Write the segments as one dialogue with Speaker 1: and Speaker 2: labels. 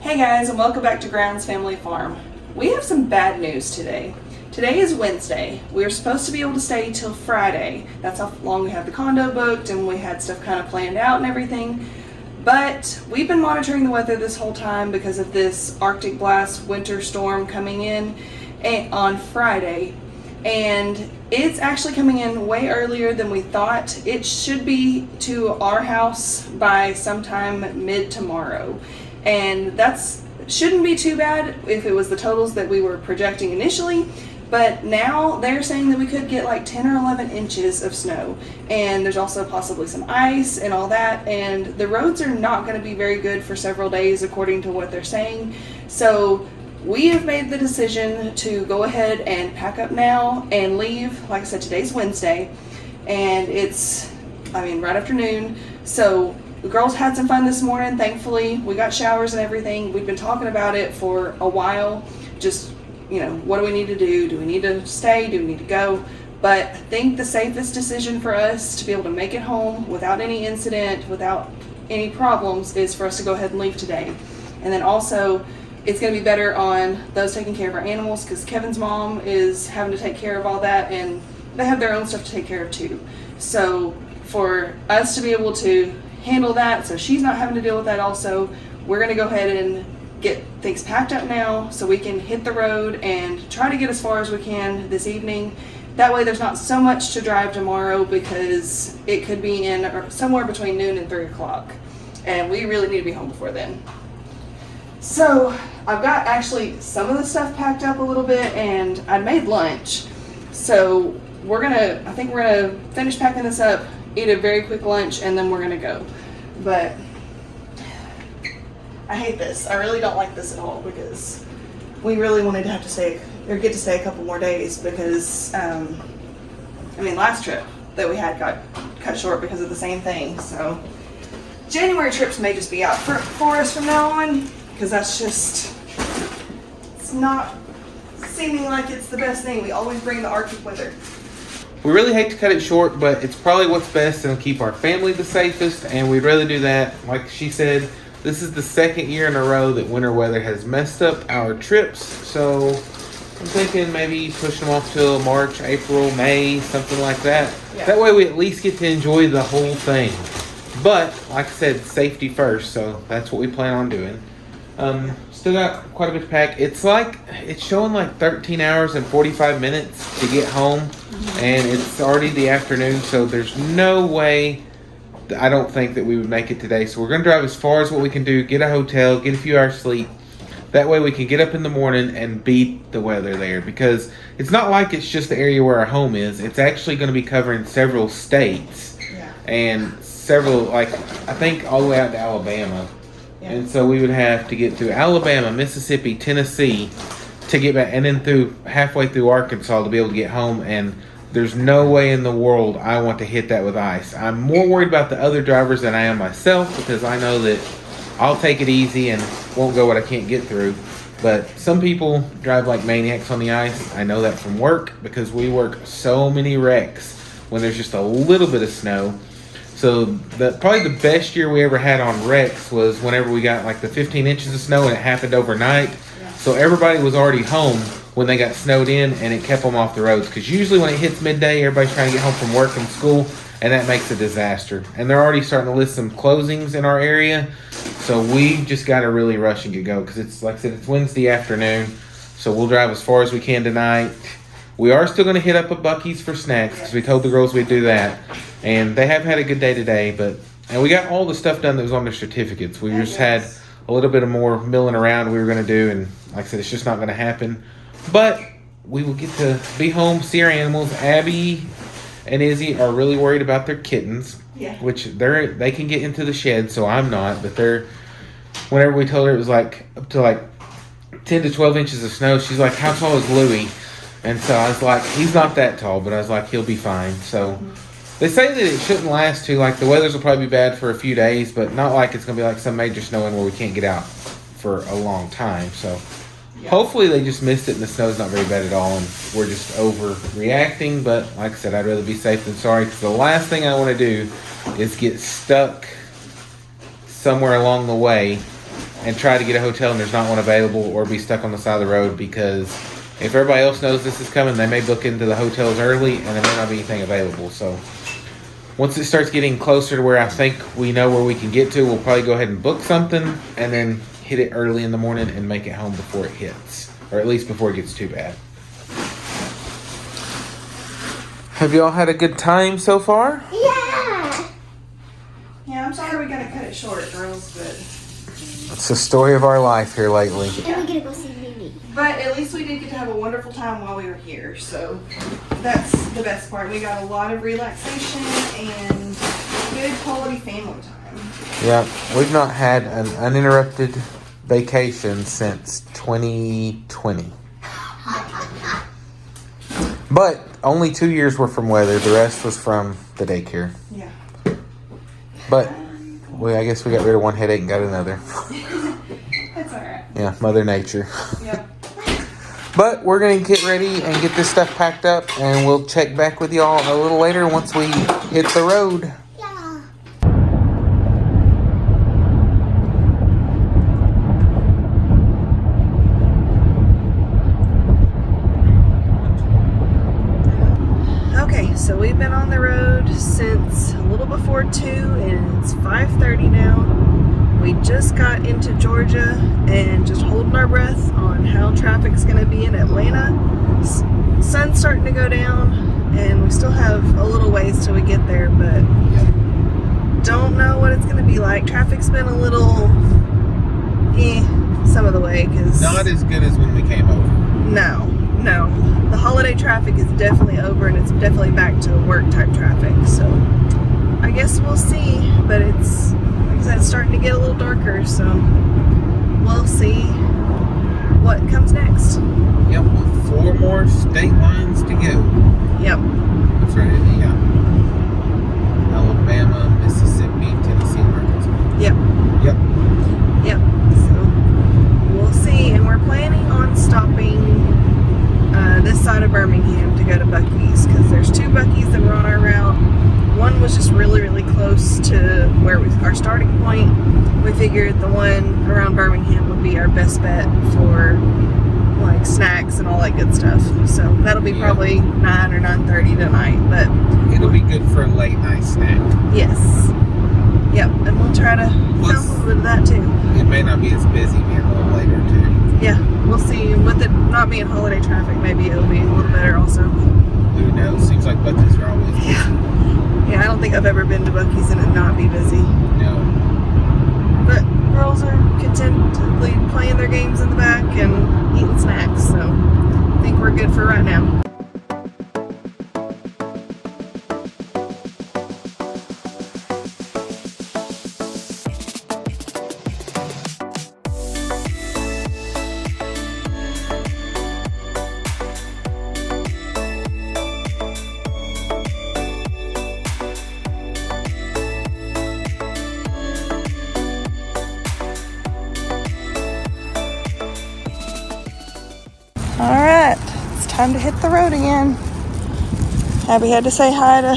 Speaker 1: Hey guys, and welcome back to Grounds Family Farm. We have some bad news today. Today is Wednesday. We were supposed to be able to stay till Friday. That's how long we had the condo booked and we had stuff kind of planned out and everything. But we've been monitoring the weather this whole time because of this Arctic blast winter storm coming in on Friday. And it's actually coming in way earlier than we thought. It should be to our house by sometime mid tomorrow. And that's shouldn't be too bad if it was the totals that we were projecting initially. But now they're saying that we could get like 10 or 11 inches of snow. And there's also possibly some ice and all that. And the roads are not going to be very good for several days according to what they're saying. So we have made the decision to go ahead and pack up now and leave. Like I said, today's Wednesday. And it's, right after noon. So the girls had some fun this morning, thankfully. We got showers and everything. We've been talking about it for a while. Just, what do we need to do? Do we need to stay? Do we need to go? But I think the safest decision for us to be able to make it home without any incident, without any problems, is for us to go ahead and leave today. And then also, it's going to be better on those taking care of our animals because Kevin's mom is having to take care of all that and they have their own stuff to take care of too. So for us to be able to handle that, so she's not having to deal with that also, we're going to go ahead and get things packed up now so we can hit the road and try to get as far as we can this evening. That way there's not so much to drive tomorrow because it could be in somewhere between noon and 3 o'clock. And we really need to be home before then. So I've got actually some of the stuff packed up a little bit and I made lunch. So I think we're gonna finish packing this up, eat a very quick lunch, and then we're gonna go. But I hate this. I really don't like this at all because we really wanted to have to stay or get to stay a couple more days because last trip that we had got cut short because of the same thing. So January trips may just be out for us from now on because that's just, it's not seeming like it's the best thing. We always bring the Arctic weather.
Speaker 2: We really hate to cut it short, but it's probably what's best and keep our family the safest, and we'd rather do that. Like she said, this is the second year in a row that winter weather has messed up our trips, so I'm thinking maybe push them off till March, April, May, something like that. Yeah. That way we at least get to enjoy the whole thing. But, like I said, safety first, so that's what we plan on doing. Still got quite a bit to pack. It's showing like 13 hours and 45 minutes to get home, and it's already the afternoon, so there's no way, I don't think that we would make it today. So we're going to drive as far as what we can do, get a hotel, get a few hours sleep. That way we can get up in the morning and beat the weather there, because it's not like it's just the area where our home is. It's actually going to be covering several states, and several, I think all the way out to Alabama. Yeah. And so we would have to get through Alabama, Mississippi, Tennessee to get back, and then halfway through Arkansas to be able to get home. And there's no way in the world I want to hit that with ice. I'm more worried about the other drivers than I am myself, because I know that I'll take it easy and won't go what I can't get through. But some people drive like maniacs on the ice. I know that from work because we work so many wrecks when there's just a little bit of snow. So probably the best year we ever had on wrecks was whenever we got like the 15 inches of snow and it happened overnight. Yeah. So everybody was already home when they got snowed in, and it kept them off the roads. Because usually when it hits midday, everybody's trying to get home from work and school, and that makes a disaster. And they're already starting to list some closings in our area. So we just got to really rush and get go, because it's, like I said, it's Wednesday afternoon. So we'll drive as far as we can tonight. We are still going to hit up a Buc-ee's for snacks, because we told the girls we'd do that. And they have had a good day today, and we got all the stuff done that was on their certificates. We just had a little bit of more milling around we were going to do, and like I said, it's just not going to happen. But we will get to be home, see our animals. Abby and Izzy are really worried about their kittens, which they can get into the shed, so I'm not. But whenever we told her it was like up to like 10 to 12 inches of snow, she's like, how tall is Louie? And so I was like, he's not that tall, but I was like, he'll be fine. So they say that it shouldn't last too, like the weathers will probably be bad for a few days, but not like it's going to be like some major snowing where we can't get out for a long time. So hopefully they just missed it and the snow's not very bad at all, and we're just overreacting. But like I said, I'd rather be safe than sorry, because the last thing I want to do is get stuck somewhere along the way and try to get a hotel and there's not one available, or be stuck on the side of the road, because if everybody else knows this is coming, they may book into the hotels early and there may not be anything available. So once it starts getting closer to where I think we know where we can get to, we'll probably go ahead and book something and then hit it early in the morning and make it home before it hits, or at least before it gets too bad. Have y'all had a good time so far?
Speaker 3: Yeah.
Speaker 1: Yeah, I'm sorry we gotta cut it short, girls, but
Speaker 2: It's the story of our life here lately.
Speaker 3: And we're gonna go see Mimi.
Speaker 1: But at least we did get to have a wonderful time while we were here, so that's the best part. We got a lot of relaxation and good quality family time.
Speaker 2: Yeah, we've not had an uninterrupted vacation since 2020. But only 2 years were from weather. The rest was from the daycare.
Speaker 1: Yeah.
Speaker 2: But I guess we got rid of one headache and got another.
Speaker 1: That's alright.
Speaker 2: Yeah, Mother Nature.
Speaker 1: Yep.
Speaker 2: But we're going to get ready and get this stuff packed up, and we'll check back with y'all a little later once we hit the road.
Speaker 3: Yeah.
Speaker 1: Okay, so we've been on the road since a little before 2, and it's 5:30 now. We just got into Georgia and just holding our breath on how traffic's going to be in Atlanta. Sun's starting to go down, and we still have a little ways till we get there, but don't know what it's going to be like. Traffic's been a little some of the way, because
Speaker 2: Not as good as when we came over.
Speaker 1: no. The holiday traffic is definitely over, and it's definitely back to work type traffic. So I guess we'll see. But it's, like I said, it's starting to get a little darker. So we'll see what comes next.
Speaker 2: Yep, with 4 more state lines to go.
Speaker 1: Yep.
Speaker 2: That's right, yeah. Alabama, Mississippi, Tennessee, and Arkansas.
Speaker 1: Yep.
Speaker 2: Yep.
Speaker 1: So we'll see. And we're planning on stopping this side of Birmingham to go to Buc-ee's, because there's 2 Buc-ee's that were on our route. One was just really, really close to where our starting point. We figured the one around Birmingham would be our best bet for like snacks and all that good stuff. So that'll be probably 9 or 9:30 tonight, but
Speaker 2: It'll be good for a late night snack.
Speaker 1: yes. Yep, and we'll try to film a little bit of that too.
Speaker 2: It may not be as busy being a little later too.
Speaker 1: Yeah, we'll see. With it not being holiday traffic, maybe it'll be a little better also.
Speaker 2: Who knows? Seems like Buc-ee's are always busy.
Speaker 1: Yeah, I don't think I've ever been to Buc-ee's and it not be busy.
Speaker 2: No.
Speaker 1: But girls are contentedly playing their games in the back and eating snacks, so I think we're good for right now. Alright, it's time to hit the road again. Abby had to say hi to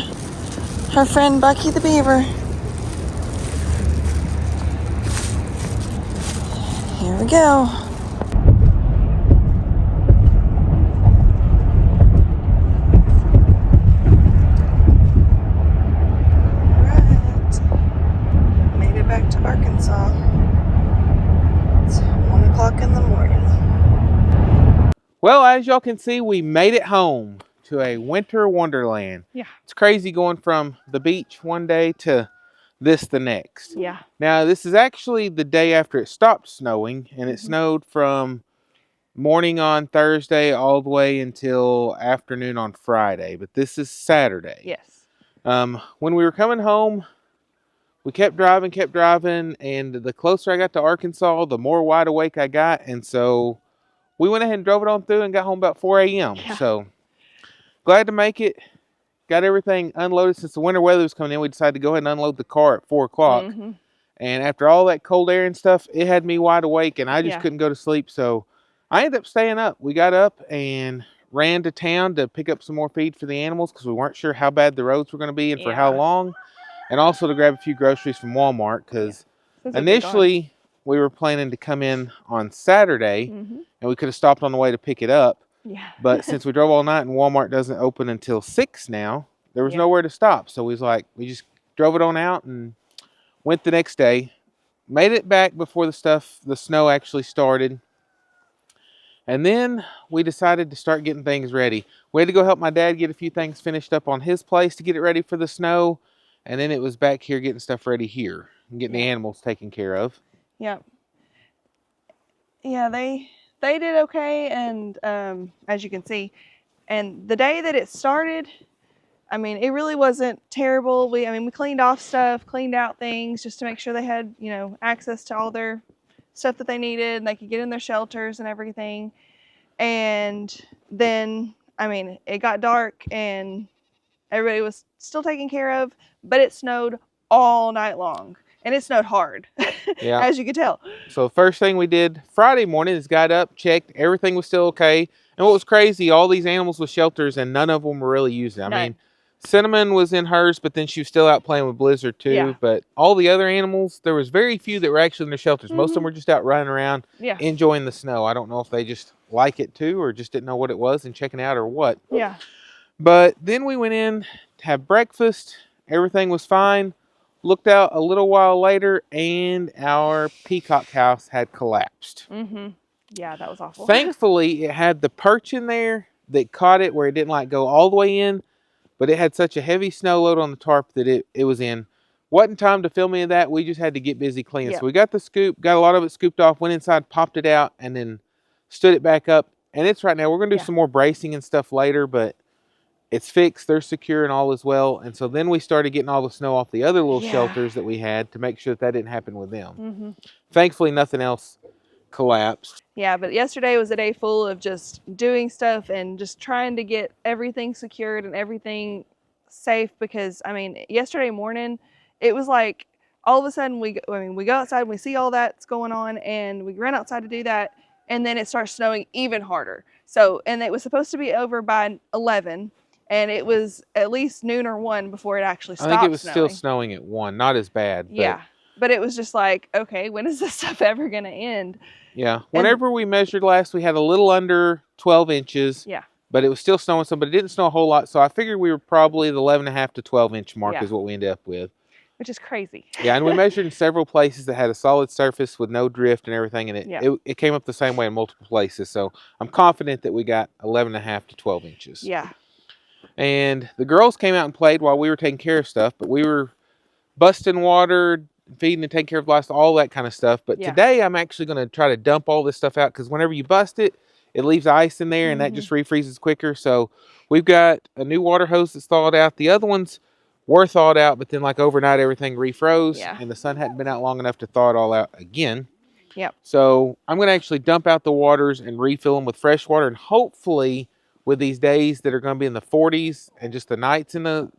Speaker 1: her friend Bucky the Beaver. Here we go. Alright, made it back to Arkansas. It's 1 o'clock in the morning.
Speaker 2: Well, as y'all can see, we made it home to a winter wonderland.
Speaker 1: Yeah.
Speaker 2: It's crazy going from the beach one day to this the next.
Speaker 1: Yeah.
Speaker 2: Now, this is actually the day after it stopped snowing, and it snowed from morning on Thursday all the way until afternoon on Friday, but this is Saturday.
Speaker 1: Yes.
Speaker 2: When we were coming home, we kept driving, and the closer I got to Arkansas, the more wide awake I got, and so we went ahead and drove it on through and got home about 4 a.m.
Speaker 1: Yeah.
Speaker 2: So glad to make it. Got everything unloaded. Since the winter weather was coming in, we decided to go ahead and unload the car at 4 o'clock.
Speaker 1: Mm-hmm.
Speaker 2: And after all that cold air and stuff, it had me wide awake, and I just couldn't go to sleep. So I ended up staying up. We got up and ran to town to pick up some more feed for the animals, because we weren't sure how bad the roads were going to be and for how long. And also to grab a few groceries from Walmart, because initially we were planning to come in on Saturday,
Speaker 1: Mm-hmm.
Speaker 2: and we could have stopped on the way to pick it up.
Speaker 1: Yeah.
Speaker 2: But since we drove all night and Walmart doesn't open until 6 now, there was
Speaker 1: Yeah.
Speaker 2: nowhere to stop. So we just drove it on out and went the next day. Made it back before the snow actually started. And then we decided to start getting things ready. We had to go help my dad get a few things finished up on his place to get it ready for the snow. And then it was back here getting stuff ready here and getting the animals taken care of.
Speaker 1: Yeah. Yeah, they did okay, and as you can see, and the day that it started, I mean, it really wasn't terrible. We cleaned off stuff, cleaned out things just to make sure they had, access to all their stuff that they needed, and they could get in their shelters and everything. And then, it got dark and everybody was still taken care of, but it snowed all night long. And it snowed hard,
Speaker 2: Yeah.
Speaker 1: as you could tell.
Speaker 2: So the first thing we did Friday morning is got up, checked, everything was still okay. And what was crazy, all these animals with shelters and none of them were really using it. I mean, Cinnamon was in hers, but then she was still out playing with Blizzard too.
Speaker 1: Yeah.
Speaker 2: But all the other animals, there was very few that were actually in their shelters.
Speaker 1: Mm-hmm.
Speaker 2: Most of them were just out running around, enjoying the snow. I don't know if they just like it too or just didn't know what it was and checking out or what.
Speaker 1: Yeah.
Speaker 2: But then we went in to have breakfast. Everything was fine. Looked out a little while later, and our peacock house had collapsed.
Speaker 1: Mm-hmm. Yeah, that was awful.
Speaker 2: Thankfully, it had the perch in there that caught it where it didn't go all the way in, but it had such a heavy snow load on the tarp that it was in. Wasn't time to film any of that. We just had to get busy cleaning.
Speaker 1: Yep.
Speaker 2: So we got the scoop, got a lot of it scooped off, went inside, popped it out, and then stood it back up. And it's right now. We're going to do some more bracing and stuff later, but it's fixed. They're secure and all is well. And so then we started getting all the snow off the other little shelters that we had to make sure that didn't happen with them.
Speaker 1: Mm-hmm.
Speaker 2: Thankfully, nothing else collapsed.
Speaker 1: Yeah, but yesterday was a day full of just doing stuff and just trying to get everything secured and everything safe because, yesterday morning, it was like all of a sudden we go outside and we see all that's going on and we run outside to do that and then it starts snowing even harder. So, and it was supposed to be over by 11. And it was at least noon or 1 before it actually stopped.
Speaker 2: I think it was
Speaker 1: snowing.
Speaker 2: Still snowing at 1, not as bad. But
Speaker 1: yeah, but it was just like, okay, when is this stuff ever going to end?
Speaker 2: Yeah, whenever we measured last, we had a little under 12 inches.
Speaker 1: Yeah.
Speaker 2: But it was still snowing some, but it didn't snow a whole lot. So I figured we were probably the 11.5 to 12 inch mark is what we ended up with.
Speaker 1: Which is crazy.
Speaker 2: Yeah, and we measured in several places that had a solid surface with no drift and everything, and it came up the same way in multiple places. So I'm confident that we got 11.5 to 12 inches.
Speaker 1: Yeah.
Speaker 2: And the girls came out and played while we were taking care of stuff, but we were busting water, feeding and taking care of livestock, all that kind of stuff. But today I'm actually going to try to dump all this stuff out because whenever you bust it, it leaves ice in there and that just refreezes quicker. So we've got a new water hose that's thawed out. The other ones were thawed out, but then overnight everything refroze and the sun hadn't been out long enough to thaw it all out again.
Speaker 1: Yep.
Speaker 2: So I'm going to actually dump out the waters and refill them with fresh water, and hopefully with these days that are going to be in the 40s and just the nights in the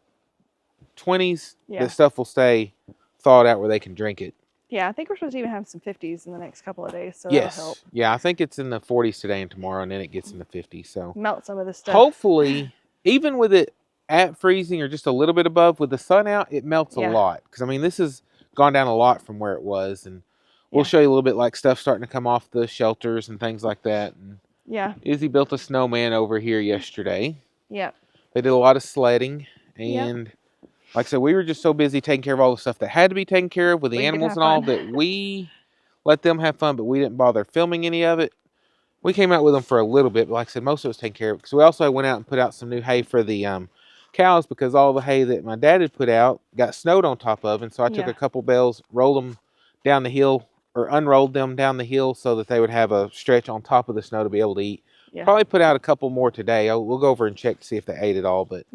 Speaker 2: 20s, the stuff will stay thawed out where they can drink it.
Speaker 1: Yeah, I think we're supposed to even have some 50s in the next couple of days, so that'll help.
Speaker 2: Yeah, I think it's in the 40s today and tomorrow, and then it gets in the 50s. So
Speaker 1: melt some of the stuff.
Speaker 2: Hopefully, even with it at freezing or just a little bit above, with the sun out, it melts a lot. Because, this has gone down a lot from where it was, and we'll show you a little bit stuff starting to come off the shelters and things like that. And Izzy built a snowman over here yesterday.
Speaker 1: Yeah.
Speaker 2: They did a lot of sledding, and like I said, we were just so busy taking care of all the stuff that had to be taken care of with the animals and all that we let them have fun, but we didn't bother filming any of it. We came out with them for a little bit, but like I said, most of it was taken care of. Because we also went out and put out some new hay for the cows because all the hay that my dad had put out got snowed on top of. And so I took a couple bales, rolled them down the hill, or unrolled them down the hill so that they would have a stretch on top of the snow to be able to eat. Probably put out a couple more today. We'll go over and check to see if they ate it all. But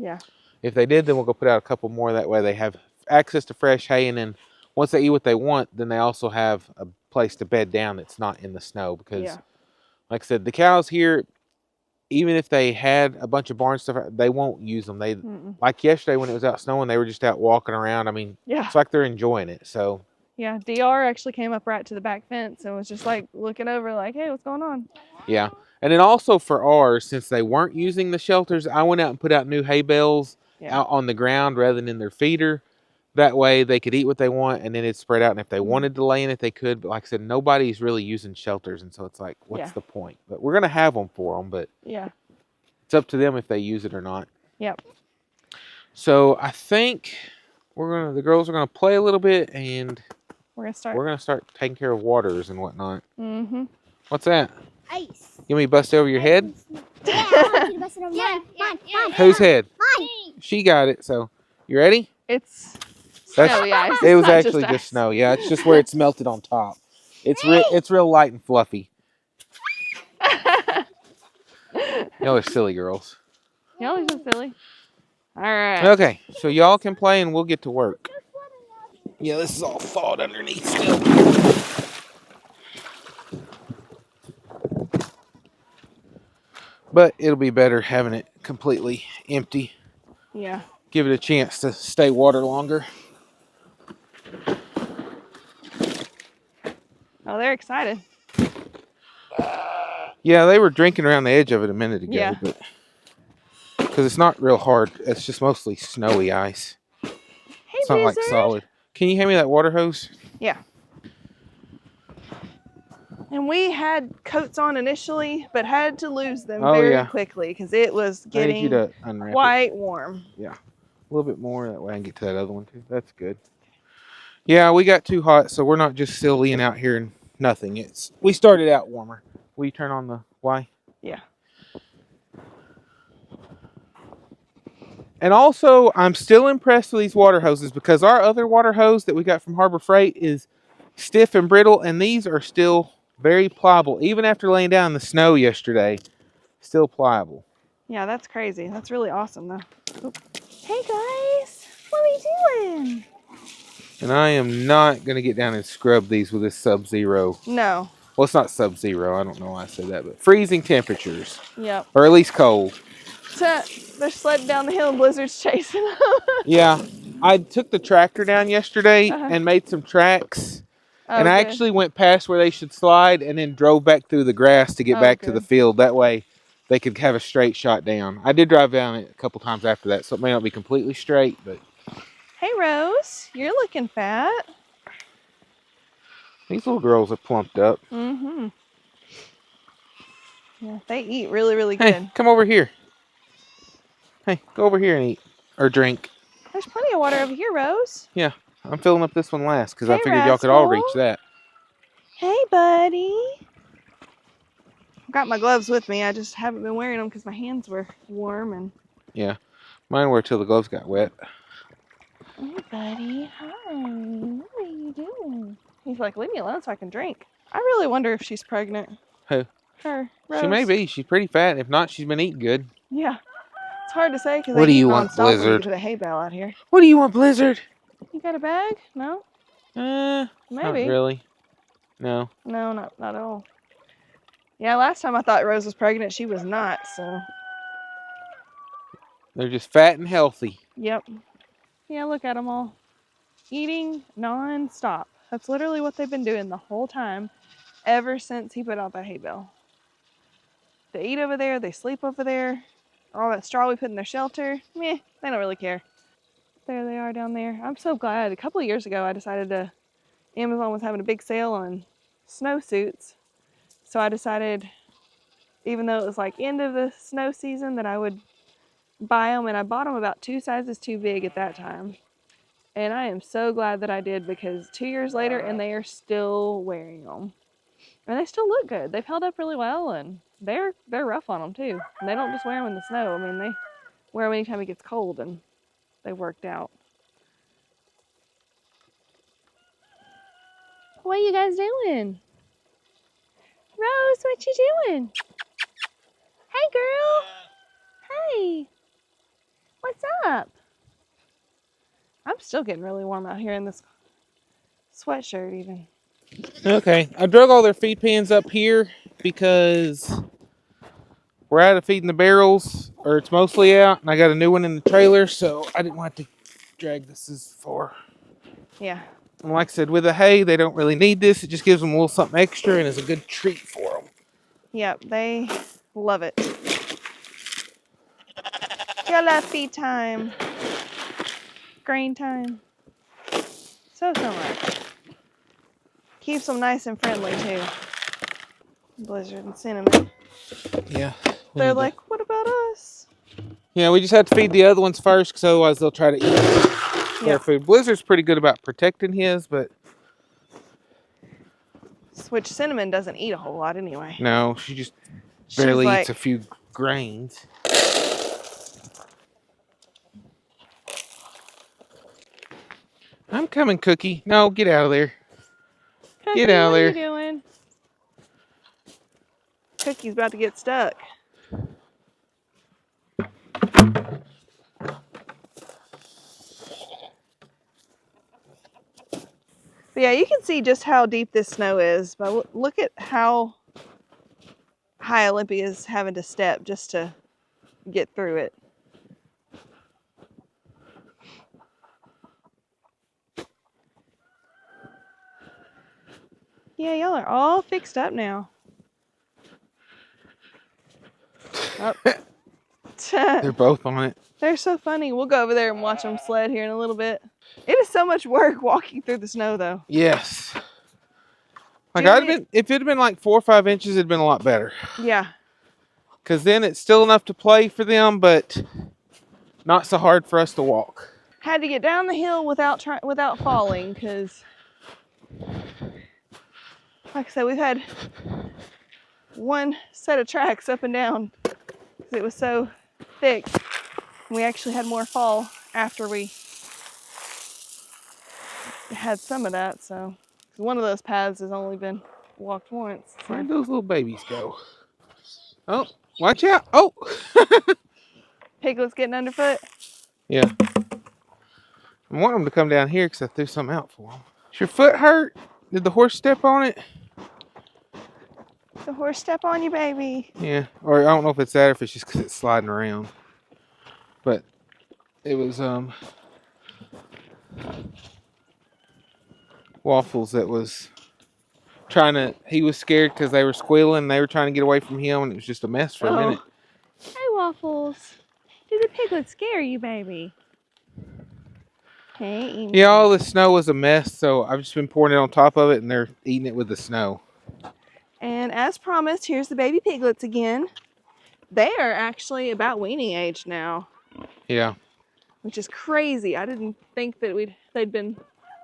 Speaker 2: if they did, then we'll go put out a couple more. That way they have access to fresh hay. And then once they eat what they want, then they also have a place to bed down that's not in the snow. Because, like I said, the cows here, even if they had a bunch of barn stuff, they won't use them. They like yesterday when it was out snowing, they were just out walking around. It's like they're enjoying it. So.
Speaker 1: Yeah, DR actually came up right to the back fence and was just looking over hey, what's going on?
Speaker 2: Yeah. And then also for ours, since they weren't using the shelters, I went out and put out new hay bales out on the ground rather than in their feeder. That way they could eat what they want, and then it's spread out. And if they wanted to lay in it, they could. But like I said, nobody's really using shelters, and so it's like, what's the point? But we're gonna have them for them, but it's up to them if they use it or not.
Speaker 1: Yep.
Speaker 2: So I think the girls are gonna play a little bit, and
Speaker 1: We're gonna start
Speaker 2: taking care of waters and whatnot.
Speaker 1: Mm-hmm.
Speaker 2: What's that?
Speaker 3: Ice.
Speaker 2: You want me to bust over your head?
Speaker 3: Yeah, I want you to bust it over mine.
Speaker 2: Whose head?
Speaker 3: Mine.
Speaker 2: She got it. So you ready?
Speaker 1: It's
Speaker 2: That's-
Speaker 1: snowy ice.
Speaker 2: It was
Speaker 1: It's not
Speaker 2: actually just
Speaker 1: ice.
Speaker 2: snow. Yeah, it's just where it's melted on top. It's real light and fluffy. Y'all are silly girls.
Speaker 1: Y'all are so silly. All right.
Speaker 2: Okay, so y'all can play and we'll get to work. Yeah, this is all thawed underneath still. But it'll be better having it completely empty.
Speaker 1: Yeah.
Speaker 2: Give it a chance to stay water longer.
Speaker 1: Oh, they're excited.
Speaker 2: Yeah, they were drinking around the edge of it a minute ago.
Speaker 1: Yeah.
Speaker 2: But because it's not real hard. It's just mostly snowy ice.
Speaker 1: Hey,
Speaker 2: It's not like
Speaker 1: Blizzard.
Speaker 2: solid. Can you hand me that water hose?
Speaker 1: Yeah. And we had coats on initially, but had to lose them very quickly because it was
Speaker 2: I need you
Speaker 1: getting
Speaker 2: to unwrap it.
Speaker 1: quite warm.
Speaker 2: Yeah. A little bit more. That way I can get to that other one too. That's good. Yeah, we got too hot, so we're not just sillying out here and nothing. We started out warmer. Will you turn on the Y?
Speaker 1: Yeah.
Speaker 2: And also, I'm still impressed with these water hoses because our other water hose that we got from Harbor Freight is stiff and brittle, and these are still very pliable. Even after laying down in the snow yesterday, still pliable.
Speaker 1: Yeah, that's crazy. That's really awesome, though. Oop. Hey, guys. What are you doing?
Speaker 2: And I am not going to get down and scrub these with this Sub-Zero.
Speaker 1: No.
Speaker 2: Well, it's not Sub-Zero. I don't know why I said that, but freezing temperatures.
Speaker 1: Yep.
Speaker 2: Or at least cold.
Speaker 1: They're sledding down the hill and Blizzard's chasing them.
Speaker 2: Yeah. I took the tractor down yesterday and made some tracks. And I actually went past where they should slide and then drove back through the grass to get back to the field. That way they could have a straight shot down. I did drive down it a couple times after that, so it may not be completely straight, but...
Speaker 1: Hey, Rose. You're looking fat.
Speaker 2: These little girls are plumped up.
Speaker 1: Mm-hmm. Yeah, they eat really, really good.
Speaker 2: Hey, come over here. Hey, go over here and eat. Or drink.
Speaker 1: There's plenty of water over here, Rose.
Speaker 2: Yeah, I'm filling up this one last because I
Speaker 1: Hey,
Speaker 2: figured y'all could all
Speaker 1: Rascal.
Speaker 2: reach that.
Speaker 1: Hey, buddy. I've got my gloves with me. I just haven't been wearing them because my hands were warm. And
Speaker 2: Yeah, mine were till the gloves got wet.
Speaker 1: hey, buddy. Hi. What are you doing? He's like, leave me alone so I can drink. I really wonder if she's pregnant.
Speaker 2: Who?
Speaker 1: Her. Rose.
Speaker 2: She may be. She's pretty fat. If not, she's been eating good.
Speaker 1: Yeah. It's hard to say because
Speaker 2: What
Speaker 1: they
Speaker 2: do
Speaker 1: eat
Speaker 2: you want,
Speaker 1: nonstop when you
Speaker 2: Blizzard?
Speaker 1: put a hay bale out here.
Speaker 2: What do you want, Blizzard?
Speaker 1: You got a bag? No?
Speaker 2: Not
Speaker 1: Maybe.
Speaker 2: really. No.
Speaker 1: No, not at all. Yeah, last time I thought Rose was pregnant, she was not, so.
Speaker 2: They're just fat and healthy.
Speaker 1: Yep. Yeah, look at them all. Eating non-stop. That's literally what they've been doing the whole time, ever since he put out that hay bale. They eat over there, they sleep over there. All that straw we put in their shelter, meh, they don't really care. There they are down there. I'm so glad. A couple of years ago, I decided Amazon was having a big sale on snowsuits. So I decided, even though it was like end of the snow season, that I would buy them. And I bought them about 2 sizes too big at that time. And I am so glad that I did because 2 years later, and they are still wearing them. And they still look good. They've held up really well, and they're rough on them too. And they don't just wear them in the snow. I mean, they wear them anytime it gets cold, and they worked out. What are you guys doing? Rose, what you doing? Hey, girl. Hey. What's up? I'm still getting really warm out here in this sweatshirt even.
Speaker 2: Okay, I drug all their feed pans up here because we're out of feeding the barrels, or it's mostly out, and I got a new one in the trailer, so I didn't want to drag this as far.
Speaker 1: Yeah.
Speaker 2: And like I said, with the hay, they don't really need this. It just gives them a little something extra and is a good treat for them.
Speaker 1: Yep, they love it. You love feed time. Grain time. So much. Keeps them nice and friendly too. Blizzard and Cinnamon.
Speaker 2: Yeah.
Speaker 1: They're like, what about us?
Speaker 2: Yeah, we just have to feed the other ones first, because otherwise they'll try to eat their food. Blizzard's pretty good about protecting his, but
Speaker 1: which Cinnamon doesn't eat a whole lot anyway.
Speaker 2: no, she just barely eats a few grains. I'm coming, Cookie. No, get out of there.
Speaker 1: Cookie,
Speaker 2: Get out of there.
Speaker 1: What are you doing? Cookie's about to get stuck. But yeah, you can see just how deep this snow is. But look at how high Olympia's having to step just to get through it. Yeah, y'all are all fixed up now. Oh.
Speaker 2: They're both on it.
Speaker 1: They're so funny. We'll go over there and watch them sled here in a little bit. It is so much work walking through the snow, though.
Speaker 2: Yes. Like if it had been like 4 or 5 inches, it'd been a lot better.
Speaker 1: Yeah.
Speaker 2: Because then it's still enough to play for them, but not so hard for us to walk.
Speaker 1: Had to get down the hill without falling, because, like I said, we've had one set of tracks up and down because it was so thick. We actually had more fall after we had some of that. So one of those paths has only been walked once. So.
Speaker 2: Where'd those little babies go? Oh, watch out. Oh.
Speaker 1: Piglet's getting underfoot.
Speaker 2: Yeah. I want them to come down here because I threw something out for them. Is your foot hurt? Did the horse step on it?
Speaker 1: The horse step on you, baby.
Speaker 2: Yeah. Or I don't know if it's that or if it's just because it's sliding around. But it was Waffles that was he was scared because they were squealing and they were trying to get away from him, and it was just a mess for a minute.
Speaker 1: Hey, Waffles. Did the piglet scare you, baby? Hey.
Speaker 2: Yeah, all the snow was a mess, so I've just been pouring it on top of it, and they're eating it with the snow.
Speaker 1: And as promised, here's the baby piglets again. They are actually about weaning age now.
Speaker 2: Yeah.
Speaker 1: Which is crazy. I didn't think that they'd been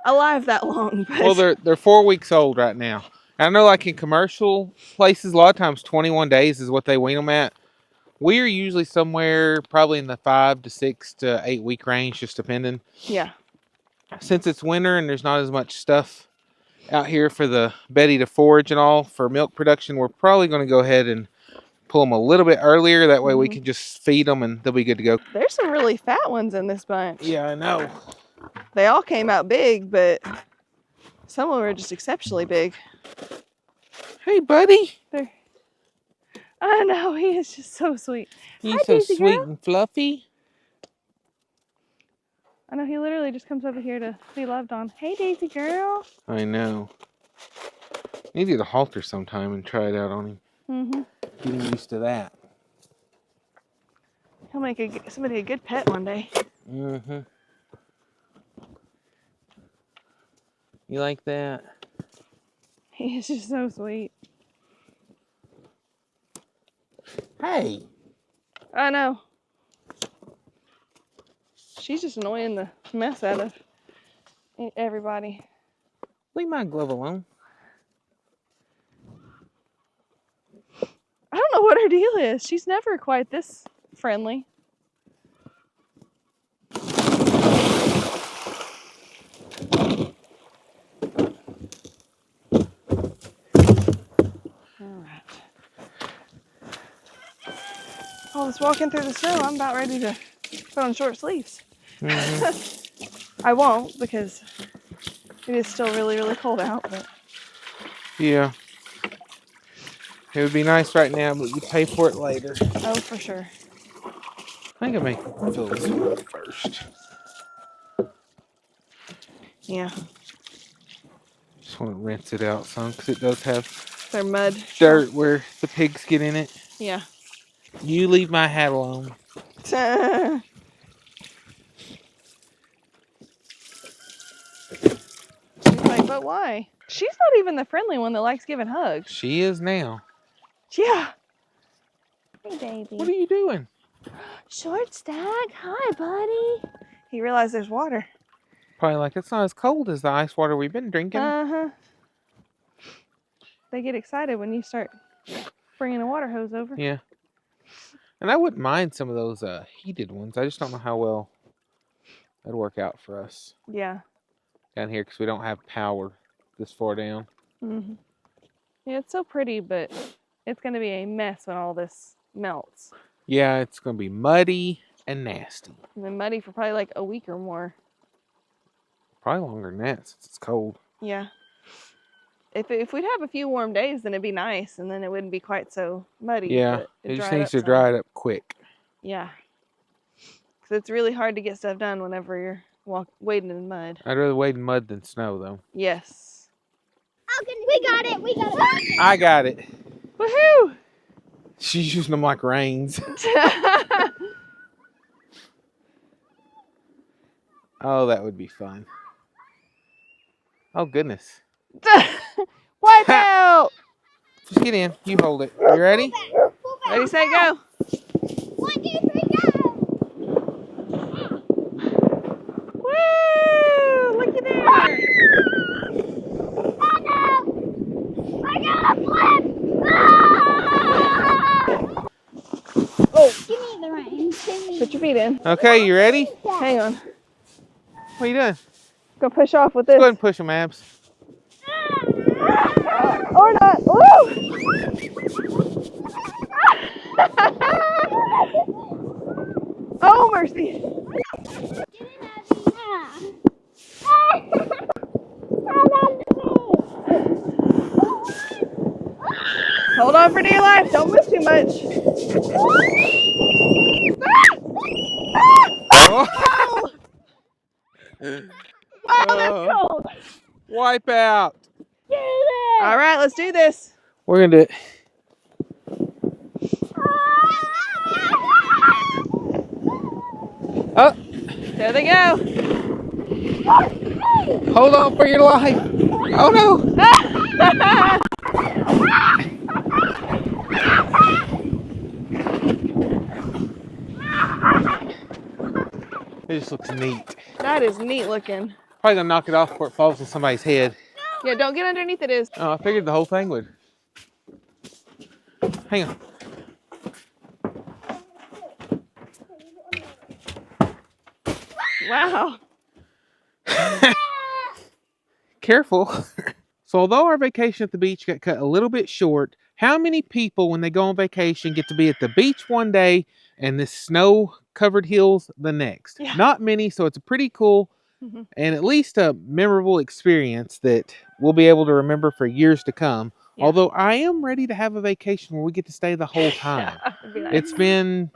Speaker 1: alive that long. But...
Speaker 2: Well, they're 4 weeks old right now. I know, like in commercial places, a lot of times 21 days is what they wean them at. We're usually somewhere probably in the 5 to 6 to 8 week range, just depending.
Speaker 1: Yeah.
Speaker 2: Since it's winter and there's not as much stuff out here for the Betty to forage and all for milk production, we're probably going to go ahead and pull them a little bit earlier. That way we can just feed them and they'll be good to go.
Speaker 1: There's some really fat ones in this bunch.
Speaker 2: Yeah, I know.
Speaker 1: They all came out big, but some of them are just exceptionally big.
Speaker 2: Hey, buddy.
Speaker 1: I know, he is just so sweet.
Speaker 2: He's
Speaker 1: Hi,
Speaker 2: so
Speaker 1: Daisy
Speaker 2: sweet
Speaker 1: girl.
Speaker 2: and fluffy.
Speaker 1: I know, he literally just comes over here to be loved on. Hey, Daisy girl.
Speaker 2: I know. Need to get a halter sometime and try it out on him.
Speaker 1: Mm-hmm.
Speaker 2: Getting used to that.
Speaker 1: He'll make somebody a good pet one day.
Speaker 2: Mm-hmm. You like that?
Speaker 1: He is just so sweet.
Speaker 2: Hey.
Speaker 1: I know. She's just annoying the mess out of everybody.
Speaker 2: Leave my glove alone.
Speaker 1: I don't know what her deal is. She's never quite this friendly. Alright. All this walking through the snow, I'm about ready to put on short sleeves. Mm-hmm. I won't because it is still really, really cold out. But
Speaker 2: yeah. It would be nice right now, but you pay for it later.
Speaker 1: Oh, for sure.
Speaker 2: I think I may fill this one up first.
Speaker 1: Yeah.
Speaker 2: Just want to rinse it out some because it does have
Speaker 1: Their mud.
Speaker 2: dirt where the pigs get in it.
Speaker 1: Yeah.
Speaker 2: You leave my hat alone.
Speaker 1: But why? She's not even the friendly one that likes giving hugs.
Speaker 2: She is now.
Speaker 1: Yeah. Hey, baby.
Speaker 2: What are you doing?
Speaker 1: Short stack. Hi, buddy. He realized there's water.
Speaker 2: Probably like, it's not as cold as the ice water we've been drinking.
Speaker 1: Uh-huh. They get excited when you start bringing a water hose over.
Speaker 2: Yeah. And I wouldn't mind some of those heated ones. I just don't know how well that'd work out for us
Speaker 1: Yeah.
Speaker 2: down here because we don't have power this far down.
Speaker 1: Mm-hmm. Yeah, it's so pretty, but it's going to be a mess when all this melts.
Speaker 2: Yeah, it's going to be muddy and nasty.
Speaker 1: And then muddy for probably like a week or more.
Speaker 2: Probably longer than that since it's cold.
Speaker 1: Yeah. If we'd have a few warm days, then it'd be nice, and then it wouldn't be quite so muddy.
Speaker 2: Yeah, it just needs to dry it up quick.
Speaker 1: Yeah. Because it's really hard to get stuff done whenever you're wading in mud.
Speaker 2: I'd rather wade in mud than snow, though.
Speaker 1: Yes.
Speaker 3: We got it. We got it.
Speaker 2: I got it.
Speaker 1: Woohoo!
Speaker 2: She's using them like reins. Oh, that would be fun. Oh, goodness.
Speaker 1: Wipe out!
Speaker 2: Just get in. You hold it. You ready?
Speaker 1: Ready, set, go.
Speaker 3: 1, 2, 3, go.
Speaker 1: Woo! Looky there.
Speaker 3: Oh no! I got a flip! Ah!
Speaker 1: Oh,
Speaker 3: Give me the reins. Give me.
Speaker 1: put your feet in.
Speaker 2: Okay, you ready?
Speaker 1: Hang on.
Speaker 2: What are you doing?
Speaker 1: Go push off with
Speaker 2: Go
Speaker 1: this.
Speaker 2: ahead and push them, Abs.
Speaker 1: Or not. Woo! Oh, mercy.
Speaker 3: Get in, Abby.
Speaker 1: Hold on for dear life. Don't move too much.
Speaker 2: Oh.
Speaker 1: Oh, that's cold.
Speaker 2: Wipe out.
Speaker 1: All right, let's do this.
Speaker 2: We're going to do it. Oh,
Speaker 1: There they go.
Speaker 2: hold on for your life. Oh, no. It just looks neat.
Speaker 1: That is neat looking.
Speaker 2: Probably going to knock it off before it falls on somebody's head.
Speaker 1: Yeah, don't get underneath it is.
Speaker 2: Oh, I figured the whole thing would. Hang on.
Speaker 1: Wow.
Speaker 2: Careful. So although our vacation at the beach got cut a little bit short, how many people when they go on vacation get to be at the beach one day and the snow-covered hills the next?
Speaker 1: Yeah.
Speaker 2: Not many, so it's a pretty cool
Speaker 1: Mhm.
Speaker 2: and at least a memorable experience that we'll be able to remember for years to come.
Speaker 1: Yeah.
Speaker 2: Although I am ready to have a vacation where we get to stay the whole time.
Speaker 1: Yeah, it'd be nice.
Speaker 2: It's been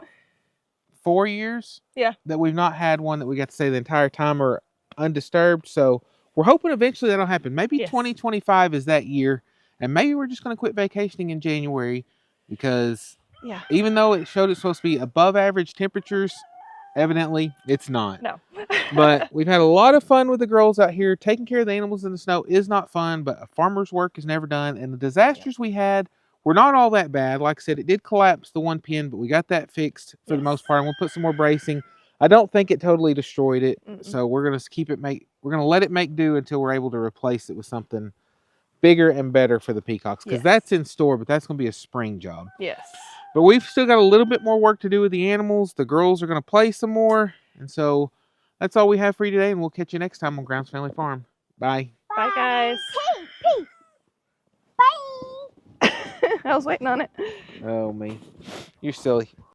Speaker 2: 4 years that we've not had one that we got to stay the entire time or undisturbed. So we're hoping eventually that'll happen. Maybe
Speaker 1: Yes.
Speaker 2: 2025 is that year. And maybe we're just going to quit vacationing in January because
Speaker 1: Yeah.
Speaker 2: even though it showed it's supposed to be above average temperatures, evidently it's not.
Speaker 1: No.
Speaker 2: But we've had a lot of fun with the girls out here. Taking care of the animals in the snow is not fun, but a farmer's work is never done. And the disasters we had were not all that bad. Like I said, it did collapse the one pin, but we got that fixed for the most part. And we'll put some more bracing. I don't think it totally destroyed it. So we're going to we're going to let it make do until we're able to replace it with something bigger and better for the peacocks. Because that's in store, but that's going to be a spring job.
Speaker 1: Yes.
Speaker 2: But we've still got a little bit more work to do with the animals. The girls are going to play some more. And so that's all we have for you today. And we'll catch you next time on Grounds Family Farm. Bye.
Speaker 1: Bye, guys.
Speaker 3: Hey, peace. Bye.
Speaker 1: I was waiting on it.
Speaker 2: Oh, me. You're silly.